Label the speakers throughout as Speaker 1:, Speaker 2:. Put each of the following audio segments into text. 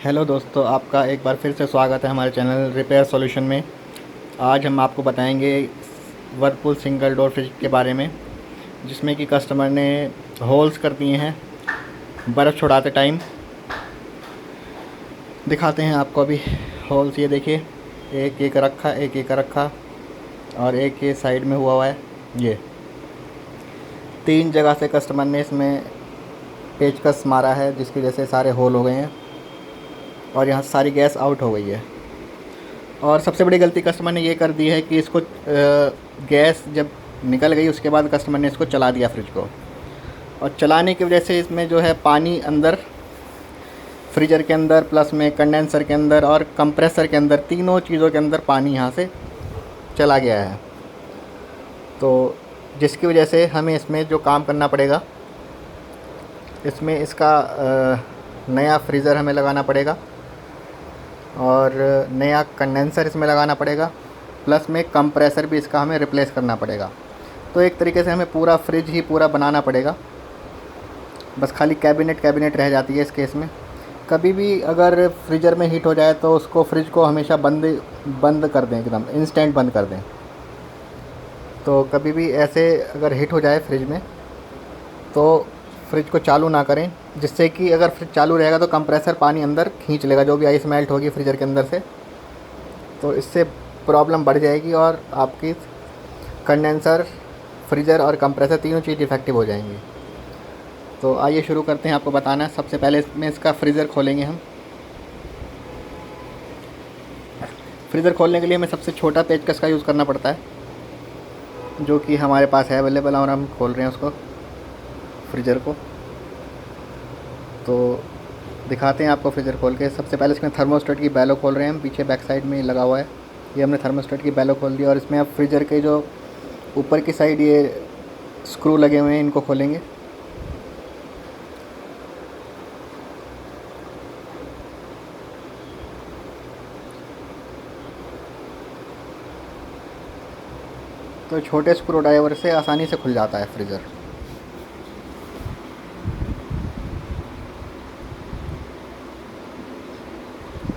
Speaker 1: Hello दोस्तों, आपका एक बार फिर से स्वागत है हमारे चैनल रिपेयर सॉल्यूशन में। आज हम आपको बताएंगे वर्लपूल सिंगल डोर फ्रिज के बारे में, जिसमें कि कस्टमर ने होल्स कर दिए हैं बर्फ़ छुड़ाते टाइम। दिखाते हैं आपको अभी होल्स। ये देखिए, एक एक रखा और एक ये साइड में हुआ है। ये 3 जगह से कस्टमर ने इसमें पेचकस मारा है, जिसकी वजह से सारे होल हो गए हैं और यहाँ सारी गैस आउट हो गई है। और सबसे बड़ी गलती कस्टमर ने ये कर दी है कि इसको गैस जब निकल गई उसके बाद कस्टमर ने इसको चला दिया फ्रिज को, और चलाने की वजह से इसमें जो है पानी अंदर फ्रीज़र के अंदर, प्लस में कंडेंसर के अंदर और कंप्रेसर के अंदर, तीनों चीज़ों के अंदर पानी यहाँ से चला गया है। तो जिसकी वजह से हमें इसमें जो काम करना पड़ेगा, इसमें इसका नया फ्रीज़र हमें लगाना पड़ेगा और नया कंडेंसर इसमें लगाना पड़ेगा, प्लस में कंप्रेसर भी इसका हमें रिप्लेस करना पड़ेगा। तो एक तरीके से हमें पूरा फ्रिज ही पूरा बनाना पड़ेगा। बस खाली कैबिनेट रह जाती है इस केस में। कभी भी अगर फ्रीज़र में हीट हो जाए तो उसको फ्रिज को हमेशा बंद कर दें, एकदम इंस्टेंट बंद कर दें। तो कभी भी ऐसे अगर हीट हो जाए फ्रिज में तो फ्रिज को चालू ना करें, जिससे कि अगर फ्रिज चालू रहेगा तो कंप्रेसर पानी अंदर खींच लेगा, जो भी आइस मेल्ट होगी फ्रीज़र के अंदर से, तो इससे प्रॉब्लम बढ़ जाएगी और आपकी कंडेंसर, फ्रीज़र और कंप्रेसर तीनों चीज़ इफ़ेक्टिव हो जाएंगी। तो आइए शुरू करते हैं आपको बताना। सबसे पहले इसमें इसका फ्रीज़र खोलेंगे हम। फ्रीज़र खोलने के लिए हमें सबसे छोटा पेचकस का यूज़ करना पड़ता है, जो कि हमारे पास है अवेलेबल, और हम खोल रहे हैं उसको, फ्रीज़र को। तो दिखाते हैं आपको फ्रीज़र खोल के। सबसे पहले इसमें थर्मोस्टेट की बैलो खोल रहे हैं हम, पीछे बैक साइड में लगा हुआ है। ये हमने थर्मोस्टेट की बैलो खोल दी और इसमें अब फ्रीज़र के जो ऊपर की साइड ये स्क्रू लगे हुए हैं, इनको खोलेंगे। तो छोटे स्क्रू ड्राइवर से आसानी से खुल जाता है फ्रीज़र।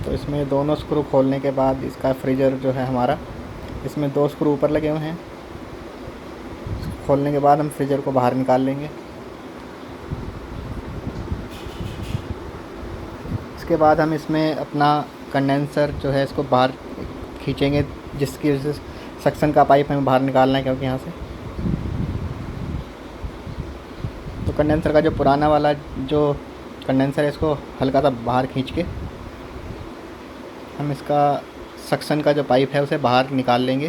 Speaker 1: तो इसमें दोनों स्क्रू खोलने के बाद इसका फ्रीज़र जो है हमारा, इसमें 2 स्क्रू ऊपर लगे हुए हैं। खोलने के बाद हम फ्रीज़र को बाहर निकाल लेंगे। इसके बाद हम इसमें अपना कंडेंसर जो है इसको बाहर खींचेंगे, जिसकी वजह से सक्शन का पाइप हमें बाहर निकालना है, क्योंकि यहाँ से तो कंडेंसर का जो पुराना वाला जो कंडेंसर है, इसको हल्का सा बाहर खींच के हम इसका सक्शन का जो पाइप है उसे बाहर निकाल लेंगे।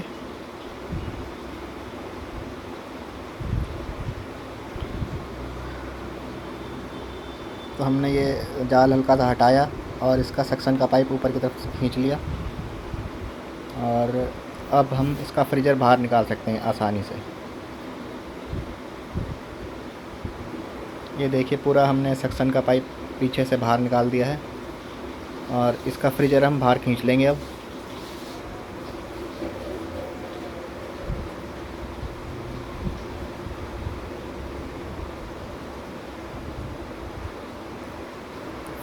Speaker 1: तो हमने ये जाल हल्का सा हटाया और इसका सक्शन का पाइप ऊपर की तरफ से खींच लिया, और अब हम इसका फ्रीज़र बाहर निकाल सकते हैं आसानी से। ये देखिए, पूरा हमने सक्शन का पाइप पीछे से बाहर निकाल दिया है और इसका फ्रीज़र हम बाहर खींच लेंगे अब।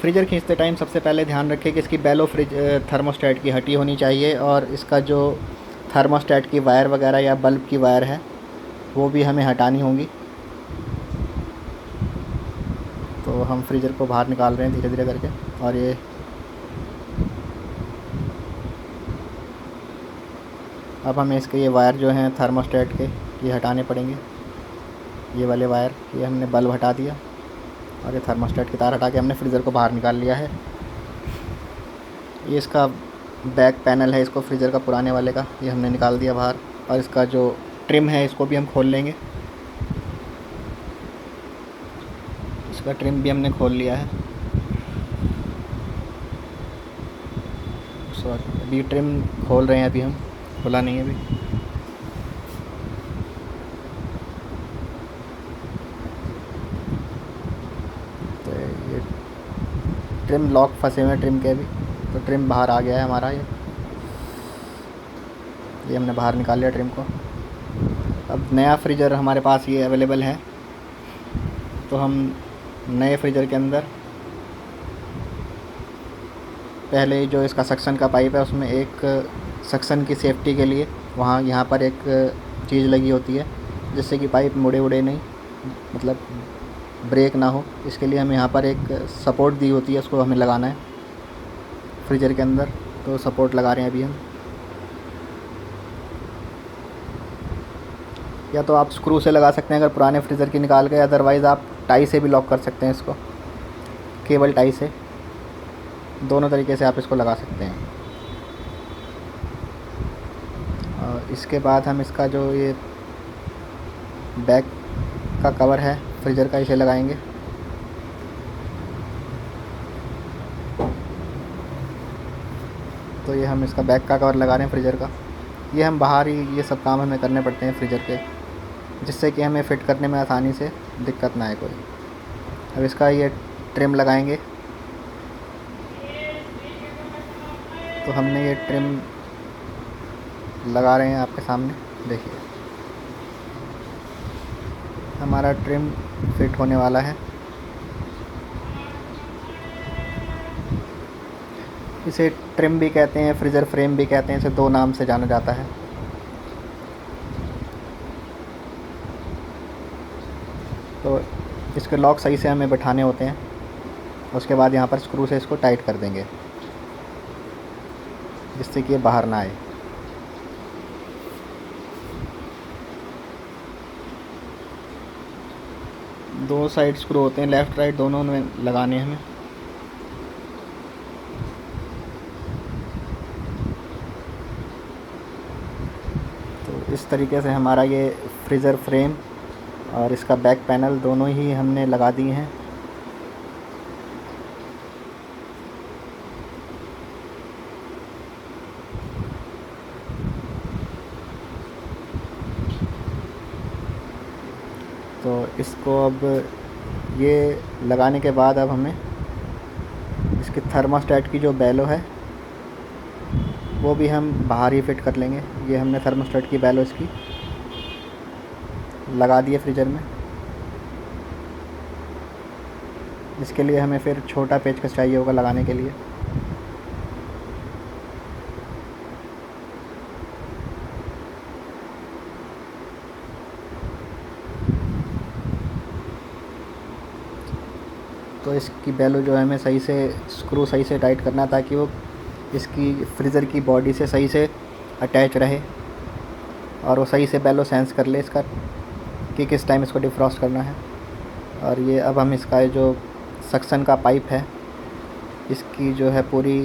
Speaker 1: फ्रीज़र खींचते टाइम सबसे पहले ध्यान रखें कि इसकी बैलो फ्रिज थर्मोस्टेट की हटी होनी चाहिए, और इसका जो थर्मोस्टेट की वायर वगैरह या बल्ब की वायर है वो भी हमें हटानी होंगी। तो हम फ्रीज़र को बाहर निकाल रहे हैं धीरे धीरे करके, और ये अब हमें इसके ये वायर जो हैं थर्मोस्टेट के, ये हटाने पड़ेंगे। ये वाले वायर, ये हमने बल्ब हटा दिया और ये थर्मोस्टेट की तार हटा के हमने फ्रीज़र को बाहर निकाल लिया है। ये इसका बैक पैनल है, इसको फ्रीज़र का पुराने वाले का, ये हमने निकाल दिया बाहर। और इसका जो ट्रिम है इसको भी हम खोल लेंगे। इसका ट्रिम भी हमने खोल लिया है। अभी ट्रिम खोल रहे हैं, अभी हम खोला नहीं है अभी। तो ये ट्रिम लॉक फंसे हुए हैं ट्रिम के अभी, तो ट्रिम बाहर आ गया है हमारा। ये हमने बाहर निकाल लिया ट्रिम को। अब नया फ्रीज़र हमारे पास ये अवेलेबल है, तो हम नए फ्रीज़र के अंदर पहले जो इसका सक्शन का पाइप है उसमें एक सक्शन की सेफ्टी के लिए यहाँ पर एक चीज़ लगी होती है जिससे कि पाइप मुड़े उड़े नहीं, मतलब ब्रेक ना हो। इसके लिए हमें यहाँ पर एक सपोर्ट दी होती है, उसको हमें लगाना है फ्रीज़र के अंदर। तो सपोर्ट लगा रहे हैं अभी हम। या तो आप स्क्रू से लगा सकते हैं अगर पुराने फ्रीज़र की निकाल के, अदरवाइज़ आप टाई से भी लॉक कर सकते हैं इसको, केबल टाई से। दोनों तरीके से आप इसको लगा सकते हैं। और इसके बाद हम इसका जो ये बैक का कवर है फ्रीज़र का, इसे लगाएंगे। तो ये हम इसका बैक का कवर लगा रहे हैं फ्रीज़र का। ये हम बाहर ही ये सब काम हमें करने पड़ते हैं फ्रीज़र के, जिससे कि हमें फ़िट करने में आसानी से दिक्कत ना आए कोई। अब इसका ये ट्रिम लगाएंगे। तो हमने ये ट्रिम लगा रहे हैं आपके सामने, देखिए हमारा ट्रिम फिट होने वाला है। इसे ट्रिम भी कहते हैं, फ्रीज़र फ्रेम भी कहते हैं, इसे दो नाम से जाना जाता है। तो इसके लॉक सही से हमें बैठाने होते हैं। उसके बाद यहाँ पर स्क्रू से इसको टाइट कर देंगे जिससे कि ये बाहर ना आए। दो साइड स्क्रू होते हैं, लेफ़्ट राइट दोनों में लगाने हैं हमें। तो इस तरीके से हमारा ये फ्रीज़र फ्रेम और इसका बैक पैनल दोनों ही हमने लगा दिए हैं। तो इसको अब ये लगाने के बाद अब हमें इसके थर्मोस्टेट की जो बेलो है वो भी हम बाहर ही फिट कर लेंगे। ये हमने थर्मोस्टेट की बेलो इसकी लगा दी है फ्रीज़र में। इसके लिए हमें फिर छोटा पेचकस चाहिए होगा लगाने के लिए। तो इसकी बेलो जो है हमें सही से स्क्रू सही से टाइट करना ताकि वो इसकी फ्रीज़र की बॉडी से सही से अटैच रहे और वो सही से बेलो सेंस कर ले इसका कि किस टाइम इसको डिफ्रॉस्ट करना है। और ये अब हम इसका जो सक्शन का पाइप है इसकी जो है पूरी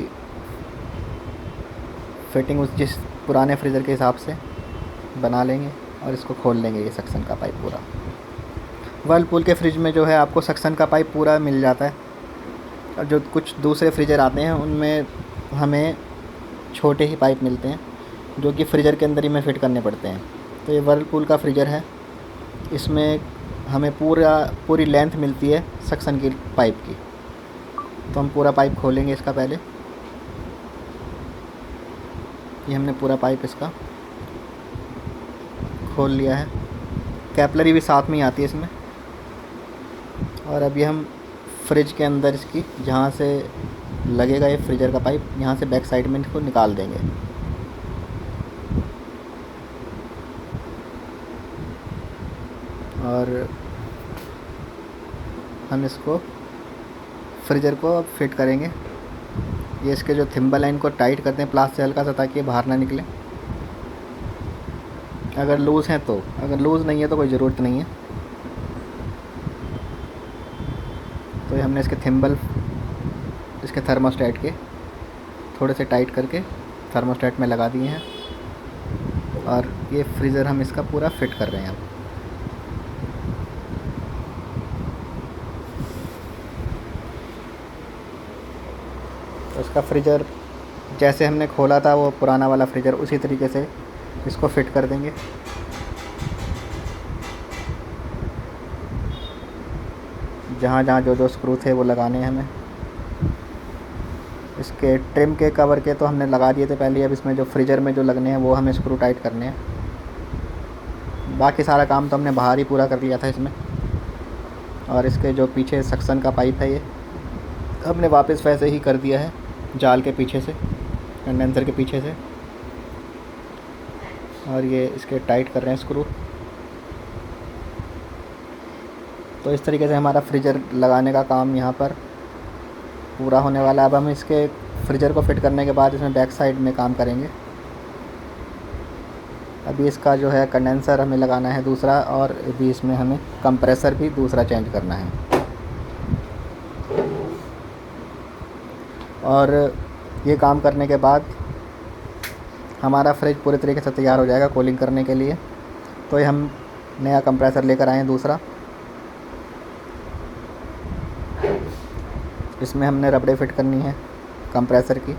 Speaker 1: फिटिंग उस जिस पुराने फ्रीज़र के हिसाब से बना लेंगे और इसको खोल लेंगे। ये सक्शन का पाइप पूरा वर्लपूल के फ्रिज में जो है आपको सक्शन का पाइप पूरा मिल जाता है, और जो कुछ दूसरे फ्रीज़र आते हैं उनमें हमें छोटे ही पाइप मिलते हैं जो कि फ्रीज़र के अंदर ही में फ़िट करने पड़ते हैं। तो ये वर्लपूल का फ्रीज़र है, इसमें हमें पूरी लेंथ मिलती है सक्शन की पाइप की। तो हम पूरा पाइप खोलेंगे इसका पहले। ये हमने पूरा पाइप इसका खोल लिया है, कैपलरी भी साथ में ही आती है इसमें। और अभी हम फ्रिज के अंदर इसकी जहाँ से लगेगा ये फ्रीज़र का पाइप, यहाँ से बैक साइड में इसको निकाल देंगे। और हम इसको फ्रीज़र को अब फिट करेंगे। ये इसके जो थिम्बल हैं इनको टाइट करते हैं प्लास से हल्का सा ताकि ये बाहर ना निकले। अगर लूज़ हैं तो, अगर लूज़ नहीं है तो कोई ज़रूरत नहीं है। तो ये हमने इसके थिम्बल इसके थर्मोस्टेट के थोड़े से टाइट करके थर्मोस्टेट में लगा दिए हैं और ये फ्रीज़र हम इसका पूरा फिट कर रहे हैं अब। तो इसका फ्रीज़र जैसे हमने खोला था वो पुराना वाला फ्रीज़र, उसी तरीके से इसको फिट कर देंगे। जहाँ जहाँ जो स्क्रू थे वो लगाने हैं हमें। इसके ट्रिम के कवर के तो हमने लगा दिए थे पहले, अब इसमें जो फ्रीज़र में जो लगने हैं वो हमें स्क्रू टाइट करने हैं। बाकी सारा काम तो हमने बाहर ही पूरा कर लिया था इसमें। और इसके जो पीछे सक्शन का पाइप है ये हमने वापस वैसे ही कर दिया है जाल के पीछे से, कंडेंसर के पीछे से, और ये इसके टाइट कर रहे हैं स्क्रू। तो इस तरीके से हमारा फ्रीजर लगाने का काम यहाँ पर पूरा होने वाला है। अब हम इसके फ्रीजर को फिट करने के बाद इसमें बैक साइड में काम करेंगे। अभी इसका जो है कंडेंसर हमें लगाना है दूसरा, और अभी इसमें हमें कंप्रेसर भी दूसरा चेंज करना है। और ये काम करने के बाद हमारा फ्रिज पूरे तरीके से तैयार हो जाएगा कूलिंग करने के लिए। तो ये हम नया कंप्रेसर लेकर आए हैं दूसरा। इसमें हमने रबड़े फिट करनी है कंप्रेसर की।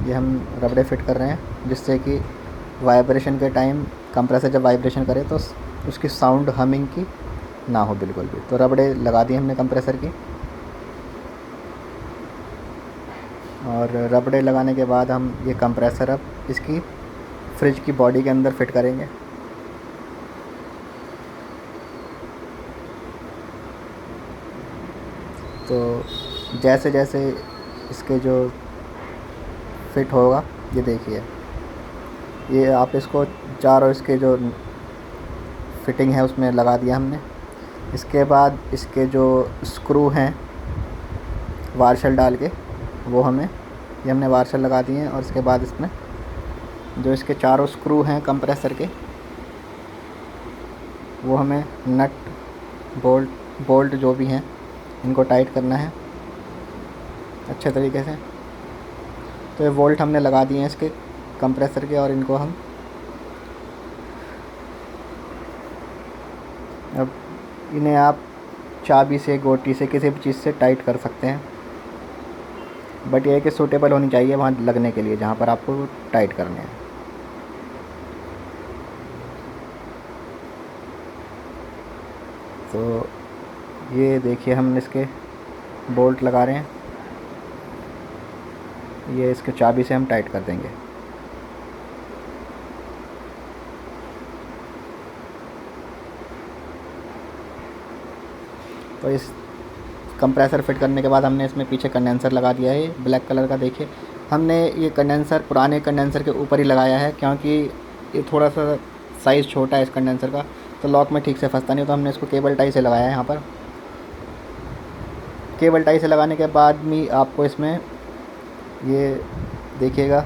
Speaker 1: ये हम रबड़े फिट कर रहे हैं जिससे कि वाइब्रेशन के टाइम कंप्रेसर जब वाइब्रेशन करे तो उसकी साउंड हमिंग की ना हो बिल्कुल भी। तो रबड़े लगा दिए हमने कंप्रेसर की, और रबड़े लगाने के बाद हम ये कंप्रेसर अब इसकी फ्रिज की बॉडी के अंदर फिट करेंगे। तो जैसे जैसे इसके जो फिट होगा, ये देखिए, ये आप इसको चारों इसके जो फिटिंग है उसमें लगा दिया हमने। इसके बाद इसके जो स्क्रू हैं वार्शल डाल के, वो ये हमने वार्शल लगा दिए हैं। और इसके बाद इसमें जो इसके चारों स्क्रू हैं कंप्रेसर के, वो हमें नट बोल्ट जो भी हैं इनको टाइट करना है अच्छे तरीके से। तो ये बोल्ट हमने लगा दिए हैं इसके कंप्रेसर के, और इनको हम अब इन्हें आप चाबी से, गोटी से, किसी भी चीज़ से टाइट कर सकते हैं। बट ये है कि सूटेबल होनी चाहिए वहाँ लगने के लिए जहाँ पर आपको टाइट करने हैं। तो ये देखिए हम इसके बोल्ट लगा रहे हैं, ये इसके चाबी से हम टाइट कर देंगे। तो इस कंप्रेसर फिट करने के बाद हमने इसमें पीछे कंडेंसर लगा दिया है ब्लैक कलर का। देखिए हमने ये कंडेंसर पुराने कंडेंसर के ऊपर ही लगाया है, क्योंकि ये थोड़ा सा साइज़ छोटा है इस कंडेंसर का, तो लॉक में ठीक से फंसता नहीं। तो हमने इसको केबल टाई से लगाया है यहाँ पर। केबल टाई से लगाने के बाद भी आपको इसमें ये देखिएगा,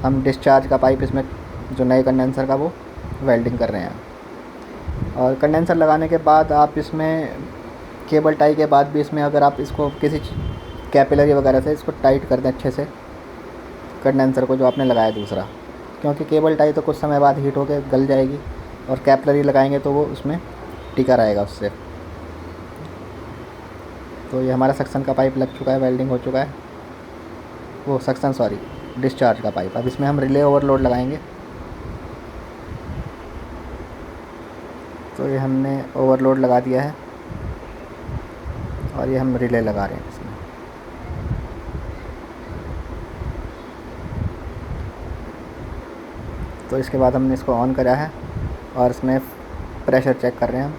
Speaker 1: हम डिस्चार्ज का पाइप इसमें जो नए कंडेंसर का वो वेल्डिंग कर रहे हैं। और कंडेंसर लगाने के बाद आप इसमें केबल टाई के बाद भी इसमें अगर आप इसको किसी कैपिलरी वगैरह से इसको टाइट कर दें अच्छे से कंडेंसर को जो आपने लगाया दूसरा, क्योंकि केबल टाई तो कुछ समय बाद हीट होकर गल जाएगी, और कैपिलरी लगाएंगे तो वो उसमें टिका रहेगा उससे। तो ये हमारा सक्शन का पाइप लग चुका है, वेल्डिंग हो चुका है, वो सक्शन सॉरी डिस्चार्ज का पाइप। अब इसमें हम रिले ओवरलोड लगाएंगे। तो ये हमने ओवरलोड लगा दिया है, और ये हम रिले लगा रहे हैं इसमें। तो इसके बाद हमने इसको ऑन करा है, और इसमें प्रेशर चेक कर रहे हैं हम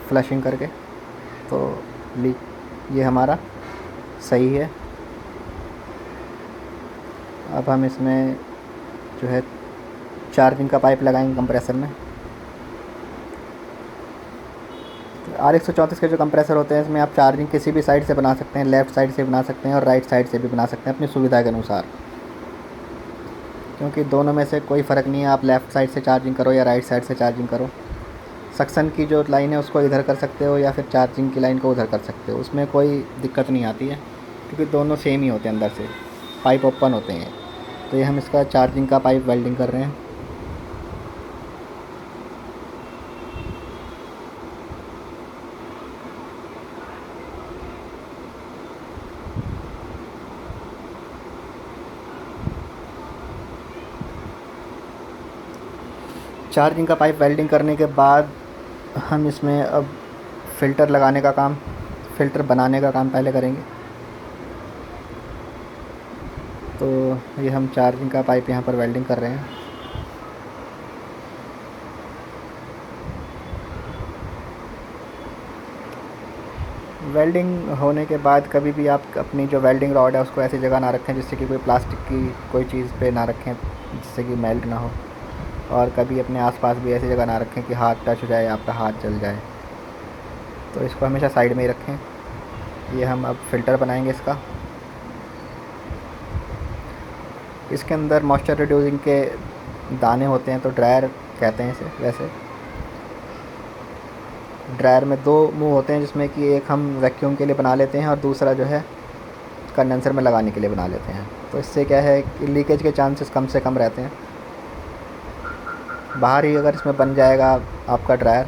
Speaker 1: फ्लशिंग करके। तो लीक ये हमारा सही है। अब हम इसमें जो है चार्जिंग का पाइप लगाएंगे कंप्रेसर में। R134 के जो कंप्रेसर होते हैं इसमें आप चार्जिंग किसी भी साइड से बना सकते हैं, लेफ़्ट साइड से बना सकते हैं और राइट साइड से भी बना सकते हैं अपनी सुविधा के अनुसार, क्योंकि दोनों में से कोई फ़र्क नहीं है। आप लेफ़्ट साइड से चार्जिंग करो या राइट साइड से चार्जिंग करो, सक्शन की जो लाइन है उसको इधर कर सकते हो या फिर चार्जिंग की लाइन को उधर कर सकते हो, उसमें कोई दिक्कत नहीं आती है, क्योंकि दोनों सेम ही होते हैं, अंदर से पाइप ओपन होते हैं। तो ये हम इसका चार्जिंग का पाइप वेल्डिंग कर रहे हैं। चार्जिंग का पाइप वेल्डिंग करने के बाद हम इसमें अब फ़िल्टर लगाने का काम, फ़िल्टर बनाने का काम पहले करेंगे। तो ये हम चार्जिंग का पाइप यहाँ पर वेल्डिंग कर रहे हैं। वेल्डिंग होने के बाद कभी भी आप अपनी जो वेल्डिंग रॉड है उसको ऐसी जगह ना रखें जिससे कि कोई प्लास्टिक की कोई चीज़ पे ना रखें, जिससे कि मेल्ट ना हो। और कभी अपने आसपास भी ऐसी जगह ना रखें कि हाथ टच हो जाए, आपका हाथ जल जाए। तो इसको हमेशा साइड में ही रखें। ये हम अब फ़िल्टर बनाएंगे इसका। इसके अंदर मॉइस्चर रिड्यूसिंग के दाने होते हैं, तो ड्रायर कहते हैं इसे। वैसे ड्रायर में दो मुंह होते हैं, जिसमें कि एक हम वैक्यूम के लिए बना लेते हैं और दूसरा जो है कंडेंसर में लगाने के लिए बना लेते हैं। तो इससे क्या है कि लीकेज के चांसेस कम से कम रहते हैं। बाहर ही अगर इसमें बन जाएगा आपका ड्रायर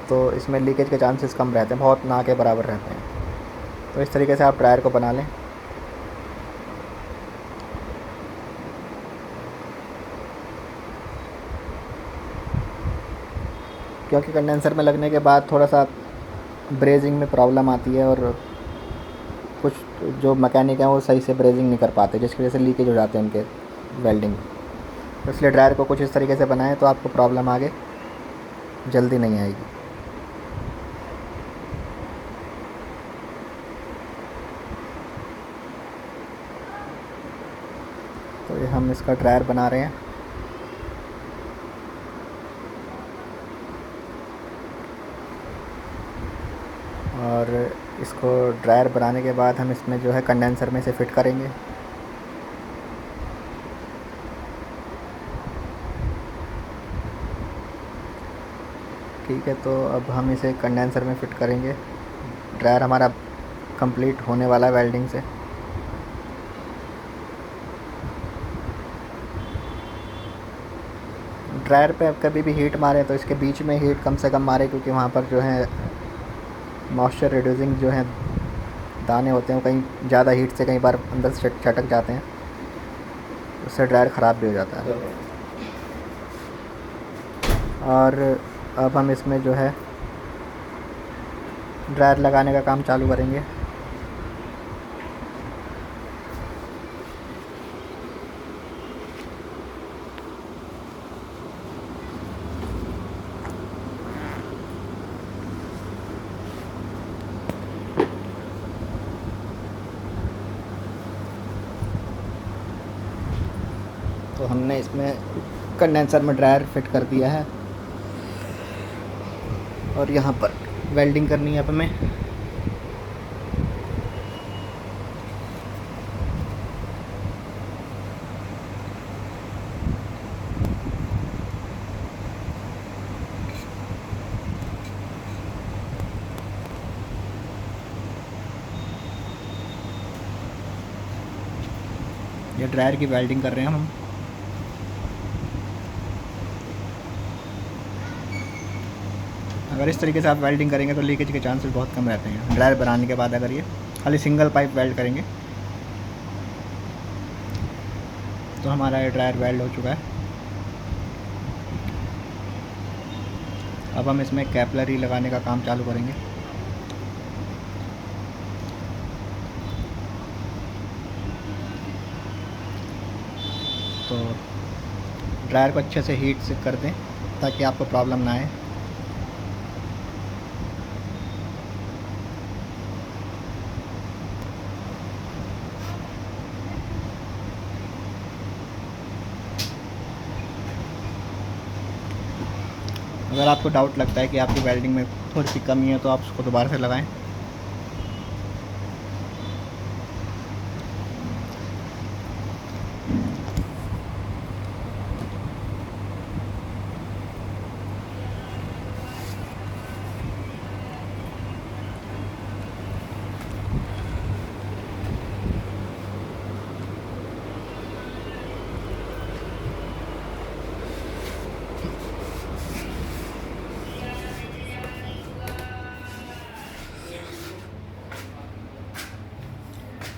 Speaker 1: तो इसमें लीकेज के चांसेस कम रहते हैं, बहुत ना के बराबर रहते हैं। तो इस तरीके से आप ड्रायर को बना लें। क्योंकि कंडेंसर में लगने के बाद थोड़ा सा ब्रेजिंग में प्रॉब्लम आती है और कुछ जो मैकेनिक हैं वो सही से ब्रेजिंग नहीं कर पाते, जिसकी वजह से लीकेज हो जाते हैं उनके वेल्डिंग। तो इसलिए ड्रायर को कुछ इस तरीके से बनाएं तो आपको प्रॉब्लम आगे जल्दी नहीं आएगी। तो ये हम इसका ड्रायर बना रहे हैं। और इसको ड्रायर बनाने के बाद हम इसमें जो है कंडेंसर में से फ़िट करेंगे। ठीक है, तो अब हम इसे कंडेंसर में फ़िट करेंगे। ड्रायर हमारा कंप्लीट होने वाला है वेल्डिंग से। ड्रायर पे अब कभी भी हीट मारें तो इसके बीच में हीट कम से कम मारें, क्योंकि वहाँ पर जो है मॉइस्चर रिड्यूसिंग जो है दाने होते हैं वो कहीं ज़्यादा हीट से कई बार अंदर से चटक जाते हैं, उससे ड्रायर ख़राब भी हो जाता है। और अब हम इसमें जो है ड्रायर लगाने का काम चालू करेंगे। तो हमने इसमें कंडेंसर में ड्रायर फिट कर दिया है और यहाँ पर वेल्डिंग करनी है अब हमें। ये ड्रायर की वेल्डिंग कर रहे हैं हम। अगर इस तरीके से आप वेल्डिंग करेंगे तो लीकेज के चांसेस बहुत कम रहते हैं। ड्रायर बनाने के बाद अगर ये खाली सिंगल पाइप वेल्ड करेंगे तो हमारा ये ड्रायर वेल्ड हो चुका है। अब हम इसमें कैपलरी लगाने का काम चालू करेंगे। तो ड्रायर को अच्छे से हीट से कर दें ताकि आपको प्रॉब्लम ना आए। अगर आपको डाउट लगता है कि आपकी वेल्डिंग में थोड़ी सी कमी है तो आप उसको दोबारा से लगाएं।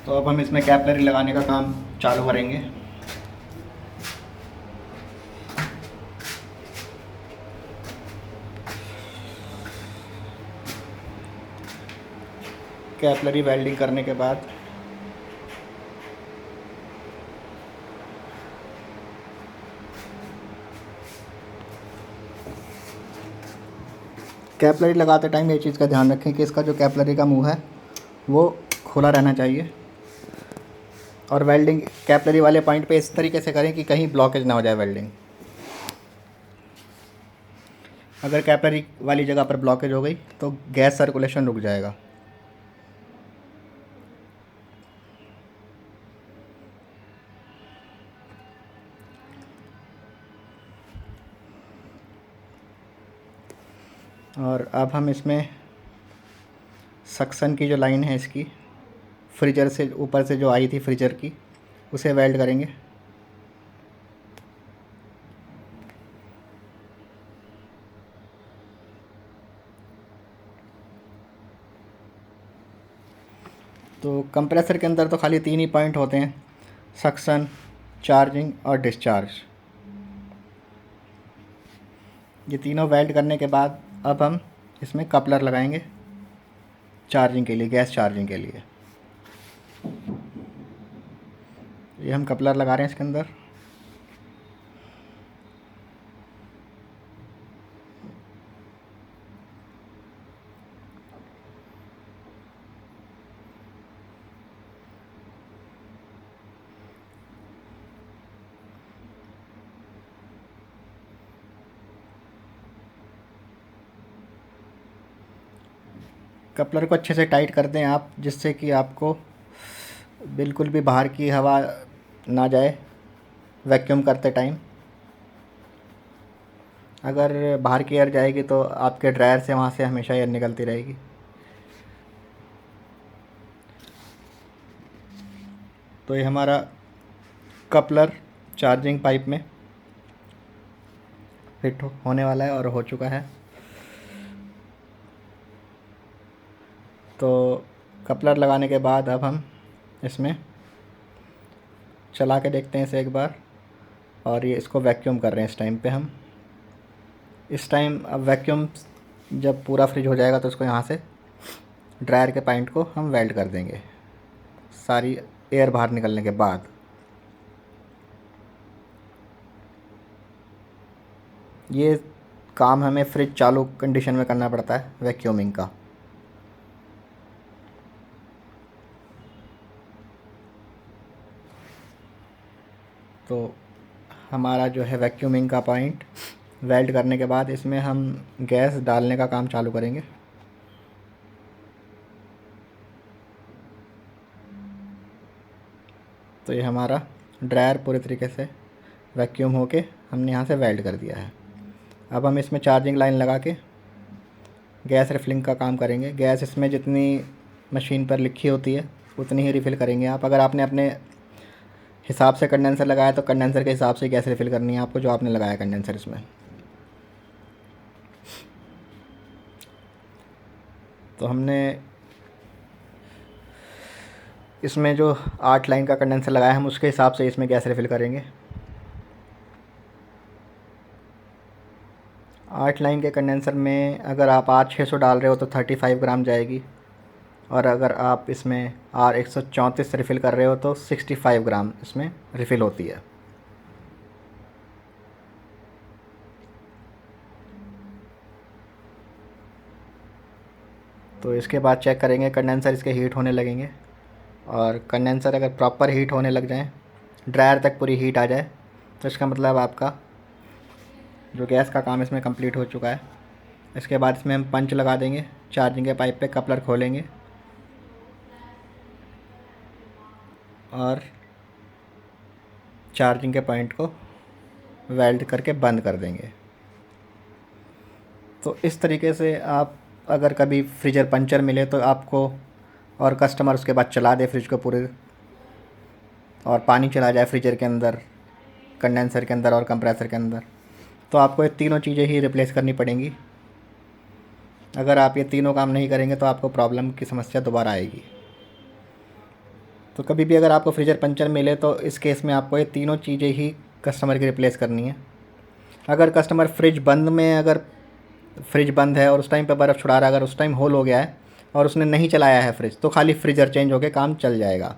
Speaker 1: तो अब हम इसमें कैपलरी लगाने का काम चालू करेंगे। कैपलरी वेल्डिंग करने के बाद कैपलरी लगाते टाइम ये चीज़ का ध्यान रखें कि इसका जो कैपलरी का मुंह है वो खुला रहना चाहिए, और वेल्डिंग कैपलरी वाले पॉइंट पे इस तरीके से करें कि कहीं ब्लॉकेज ना हो जाए वेल्डिंग। अगर कैपलरी वाली जगह पर ब्लॉकेज हो गई तो गैस सर्कुलेशन रुक जाएगा। और अब हम इसमें सक्शन की जो लाइन है इसकी फ्रीजर से ऊपर से जो आई थी फ्रीजर की, उसे वेल्ड करेंगे। तो कंप्रेसर के अंदर तो खाली 3 ही पॉइंट होते हैं, सक्शन, चार्जिंग और डिस्चार्ज। ये तीनों वेल्ड करने के बाद अब हम इसमें कपलर लगाएंगे चार्जिंग के लिए, गैस चार्जिंग के लिए। ये हम कपलर लगा रहे हैं इसके अंदर। कपलर को अच्छे से टाइट कर दें आप, जिससे कि आपको बिल्कुल भी बाहर की हवा ना जाए वैक्यूम करते टाइम। अगर बाहर की एयर जाएगी तो आपके ड्रायर से वहाँ से हमेशा एयर निकलती रहेगी। तो ये हमारा कपलर चार्जिंग पाइप में फिट होने वाला है और हो चुका है। तो कपलर लगाने के बाद अब हम इसमें चला के देखते हैं इसे एक बार, और ये इसको वैक्यूम कर रहे हैं इस टाइम। अब वैक्यूम जब पूरा फ्रिज हो जाएगा तो इसको यहाँ से ड्रायर के पॉइंट को हम वेल्ड कर देंगे सारी एयर बाहर निकलने के बाद। ये काम हमें फ्रिज चालू कंडीशन में करना पड़ता है वैक्यूमिंग का। तो हमारा जो है वैक्यूमिंग का पॉइंट वेल्ड करने के बाद इसमें हम गैस डालने का काम चालू करेंगे। तो ये हमारा ड्रायर पूरे तरीके से वैक्यूम होके हमने यहाँ से वेल्ड कर दिया है। अब हम इसमें चार्जिंग लाइन लगा के गैस रिफिलिंग का काम करेंगे। गैस इसमें जितनी मशीन पर लिखी होती है उतनी ही रिफ़िल करेंगे आप। अगर आपने अपने हिसाब से कंडेंसर लगाया तो कंडेंसर के हिसाब से गैस रिफ़िल करनी है आपको, जो आपने लगाया कंडेंसर इसमें। तो हमने इसमें जो 8 लाइन का कंडेंसर लगाया हम उसके हिसाब से इसमें गैस रिफ़िल करेंगे। 8 लाइन के कंडेंसर में अगर आप R600 डाल रहे हो तो 35 ग्राम जाएगी, और अगर आप इसमें R134 रिफ़िल कर रहे हो तो 65 ग्राम इसमें रिफ़िल होती है। तो इसके बाद चेक करेंगे कंडेंसर इसके हीट होने लगेंगे, और कंडेंसर अगर प्रॉपर हीट होने लग जाए, ड्रायर तक पूरी हीट आ जाए, तो इसका मतलब आपका जो गैस का काम इसमें कंप्लीट हो चुका है। इसके बाद इसमें हम पंच लगा देंगे चार्जिंग के पाइप पे, कपलर खोलेंगे और चार्जिंग के पॉइंट को वेल्ड करके बंद कर देंगे। तो इस तरीके से आप अगर कभी फ्रीजर पंचर मिले तो आपको, और कस्टमर उसके बाद चला दे फ्रिज को पूरे, और पानी चला जाए फ्रीजर के अंदर, कंडेंसर के अंदर और कंप्रेसर के अंदर, तो आपको ये तीनों चीज़ें ही रिप्लेस करनी पड़ेंगी। अगर आप ये तीनों काम नहीं करेंगे तो आपको प्रॉब्लम की समस्या दोबारा आएगी। तो कभी भी अगर आपको फ्रीजर पंचर मिले तो इस केस में आपको ये तीनों चीज़ें ही कस्टमर की रिप्लेस करनी है। अगर कस्टमर फ्रिज बंद है और उस टाइम पे बर्फ़ छुड़ा रहा है, अगर उस टाइम होल हो गया है और उसने नहीं चलाया है फ्रिज, तो खाली फ्रीज़र चेंज होकर काम चल जाएगा।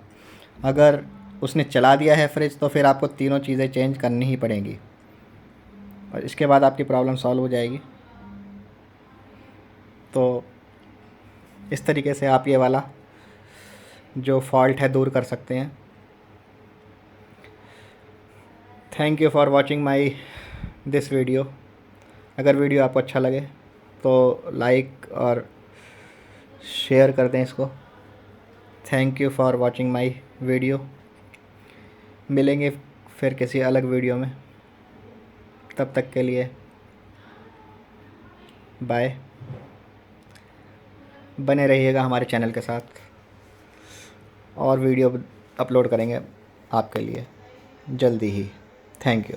Speaker 1: अगर उसने चला दिया है फ्रिज तो फिर आपको तीनों चीज़ें चेंज करनी ही पड़ेंगी, और इसके बाद आपकी प्रॉब्लम सॉल्व हो जाएगी। तो इस तरीके से आप ये वाला जो फॉल्ट है दूर कर सकते हैं। Thank you for watching my this video. अगर वीडियो आपको अच्छा लगे तो लाइक और शेयर कर दें इसको। Thank you for watching my video. मिलेंगे फिर किसी अलग वीडियो में, तब तक के लिए बाय। बने रहिएगा हमारे चैनल के साथ, और वीडियो अपलोड करेंगे आपके लिए जल्दी ही। Thank you.